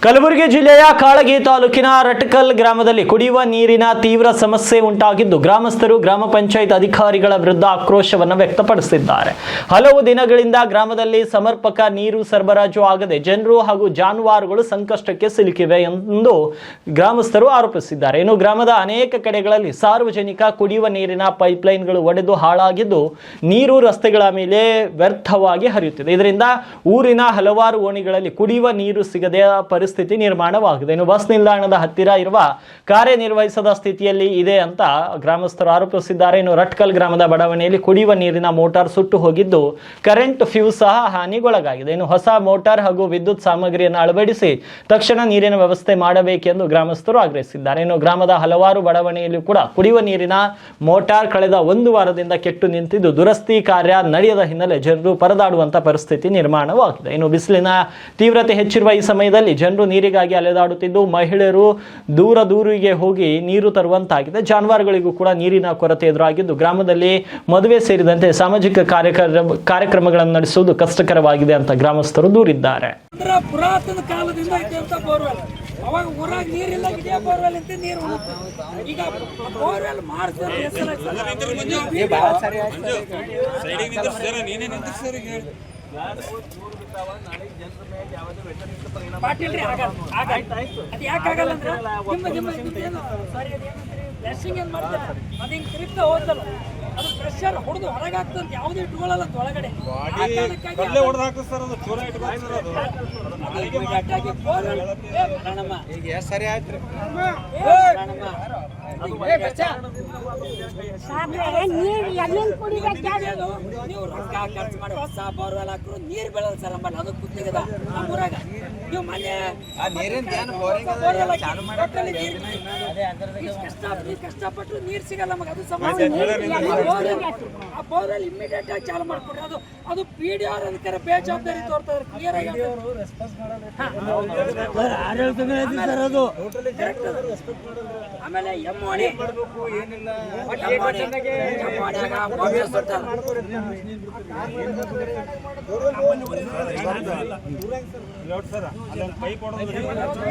ಕಲಬುರಗಿ ಜಿಲ್ಲೆಯ ಕಾಳಗಿ ತಾಲೂಕಿನ ರಟಕಲ್ ಗ್ರಾಮದಲ್ಲಿ ಕುಡಿಯುವ ನೀರಿನ ತೀವ್ರ ಸಮಸ್ಯೆ ಉಂಟಾಗಿದ್ದು ಗ್ರಾಮಸ್ಥರು ಗ್ರಾಮ ಪಂಚಾಯತ್ ಅಧಿಕಾರಿಗಳ ವಿರುದ್ಧ ಆಕ್ರೋಶವನ್ನು ವ್ಯಕ್ತಪಡಿಸಿದ್ದಾರೆ. ಹಲವು ದಿನಗಳಿಂದ ಗ್ರಾಮದಲ್ಲಿ ಸಮರ್ಪಕ ನೀರು ಸರಬರಾಜು ಆಗದೆ ಜನರು ಹಾಗೂ ಜಾನುವಾರುಗಳು ಸಂಕಷ್ಟಕ್ಕೆ ಸಿಲುಕಿವೆ ಎಂದು ಗ್ರಾಮಸ್ಥರು ಆರೋಪಿಸಿದ್ದಾರೆ. ಇನ್ನು ಗ್ರಾಮದ ಅನೇಕ ಕಡೆಗಳಲ್ಲಿ ಸಾರ್ವಜನಿಕ ಕುಡಿಯುವ ನೀರಿನ ಪೈಪ್ಲೈನ್ಗಳು ಒಡೆದು ಹಾಳಾಗಿದ್ದು ನೀರು ರಸ್ತೆಗಳ ಮೇಲೆ ವ್ಯರ್ಥವಾಗಿ ಹರಿಯುತ್ತಿದೆ. ಇದರಿಂದ ಊರಿನ ಹಲವಾರು ಓಣಿಗಳಲ್ಲಿ ಕುಡಿಯುವ ನೀರು ಸಿಗದೆ ಪರಿಸ್ಥಿತಿ ನಿರ್ಮಾಣವಾಗಿದೆ. ಇನ್ನು ಬಸ್ ನಿಲ್ದಾಣದ ಹತ್ತಿರ ಇರುವ ಕಾರ್ಯನಿರ್ವಹಿಸದ ಸ್ಥಿತಿಯಲ್ಲಿ ಇದೆ ಅಂತ ಗ್ರಾಮಸ್ಥರು ಆರೋಪಿಸಿದ್ದಾರೆ. ಇನ್ನು ರಟ್ಕಲ್ ಗ್ರಾಮದ ಬಡಾವಣೆಯಲ್ಲಿ ಕುಡಿಯುವ ನೀರಿನ ಮೋಟಾರ್ ಸುಟ್ಟು ಹೋಗಿದ್ದು ಕರೆಂಟ್ ಫ್ಯೂಸ್ ಸಹ ಹಾನಿಗೊಳಗಾಗಿದೆ. ಇನ್ನು ಹೊಸ ಮೋಟಾರ್ ಹಾಗೂ ವಿದ್ಯುತ್ ಸಾಮಗ್ರಿಯನ್ನು ಅಳವಡಿಸಿ ತಕ್ಷಣ ನೀರಿನ ವ್ಯವಸ್ಥೆ ಮಾಡಬೇಕೆಂದು ಗ್ರಾಮಸ್ಥರು ಆಗ್ರಹಿಸಿದ್ದಾರೆ. ಇನ್ನು ಗ್ರಾಮದ ಹಲವಾರು ಬಡಾವಣೆಯಲ್ಲಿ ಕೂಡ ಕುಡಿಯುವ ನೀರಿನ ಮೋಟಾರ್ ಕಳೆದ ಒಂದು ವಾರದಿಂದ ಕೆಟ್ಟು ನಿಂತಿದ್ದು ದುರಸ್ತಿ ಕಾರ್ಯ ನಡೆಯದ ಹಿನ್ನೆಲೆ ಜನರು ಪರದಾಡುವಂತ ಪರಿಸ್ಥಿತಿ ನಿರ್ಮಾಣವಾಗಿದೆ. ಇನ್ನು ಬಿಸಿಲಿನ ತೀವ್ರತೆ ಹೆಚ್ಚಿರುವ ಈ ಸಮಯದಲ್ಲಿ ಜನರು ನೀರಿಗಾಗಿ ಅಲೆದಾಡುತ್ತಿದ್ದು ಮಹಿಳೆಯರು ದೂರಿಗೆ ಹೋಗಿ ನೀರು ತರುವಂತಾಗಿದೆ. ಜಾನುವಾರುಗಳಿಗೂ ಕೂಡ ನೀರಿನ ಕೊರತೆ ಎದುರಾಗಿದ್ದು ಗ್ರಾಮದಲ್ಲಿ ಮದುವೆ ಸೇರಿದಂತೆ ಸಾಮಾಜಿಕ ಕಾರ್ಯಕ್ರಮಗಳನ್ನು ನಡೆಸುವುದು ಕಷ್ಟಕರವಾಗಿದೆ ಅಂತ ಗ್ರಾಮಸ್ಥರು ದೂರಿದ್ದಾರೆ. ಪುರಾತನ ಕಾಲದಿಂದ ಅವಾಗ ಊರಾಗ ನೀರಿಲ್ಲ, ಇದೇ ಬೋರ್ವೆಲ್ ಅಂತ ನೀರು ಈಗ ಬೋರ್ವೆಲ್ ಮಾಡ್ತಾರೆ. ಪಾಟೀಲ್ರಿ ಅದು ಯಾಕಾಗಲ್ಲ ಅಂದ್ರೆ ಬ್ಲೆಸ್ಸಿಂಗ್ ಏನ್ ಮಾಡ್ತಾರೆ ಅದು ಹಿಂಗೆ ತಿರುಗ್ತಾ ಹೋಗ್ತಲ್ಲ, ಅದು ಪ್ರೆಷರ್ ಹೊಡೆದು ಹೊರಗಾಗ್ತದೆ, ಯಾವುದೇ ಇಟ್ಕೊಳ್ಳಲ್ಲ ಒಳಗಡೆ. ನೀವು ರೊಕ್ಕ ಖರ್ಚು ಮಾಡಿ ಹೊಸ ಬೋರ್ವೆಲ್ ಹಾಕ್ರು ನೀರು ಬೆಳಲ್ಲ ಸರ್ ನಮ್ಮಲ್ಲಿ, ಅದು ಕುತ್ತಿಗೆದ ನಮ್ಮೂರಾಗ. ನೀವು ಮನೆ ಕಷ್ಟಪಟ್ಟು ನೀರು ಸಿಗಲ್ಲ ನಮಗೆ, ಅದು ಸಮಸ್ಯೆ. ಆ ಬೋರ್ವೆಲ್ ಇಮಿಡಿಯೇಟ್ ಆಗಿ ಚಾಲು ಮಾಡ್ಕೊಡ್ರಿ. ಅದು PDR ಅದಕ್ಕೆ ಬೇಜವಾಬ್ದಾರಿ ತೋರ್ತಾರೆ, ಕ್ಲಿಯರ್ ಆಗಿ. ಆಮೇಲೆ ಎಮ್ಮೋಣಿ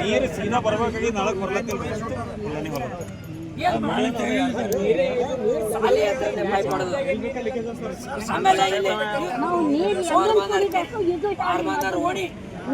ನೀರು ಸೀದಾ ಬರಬೇಕಾಗಿ ನಾಲ್ಕು ಬರ್ಲತ್ತಿಲ್ಲ. ಓಣಿ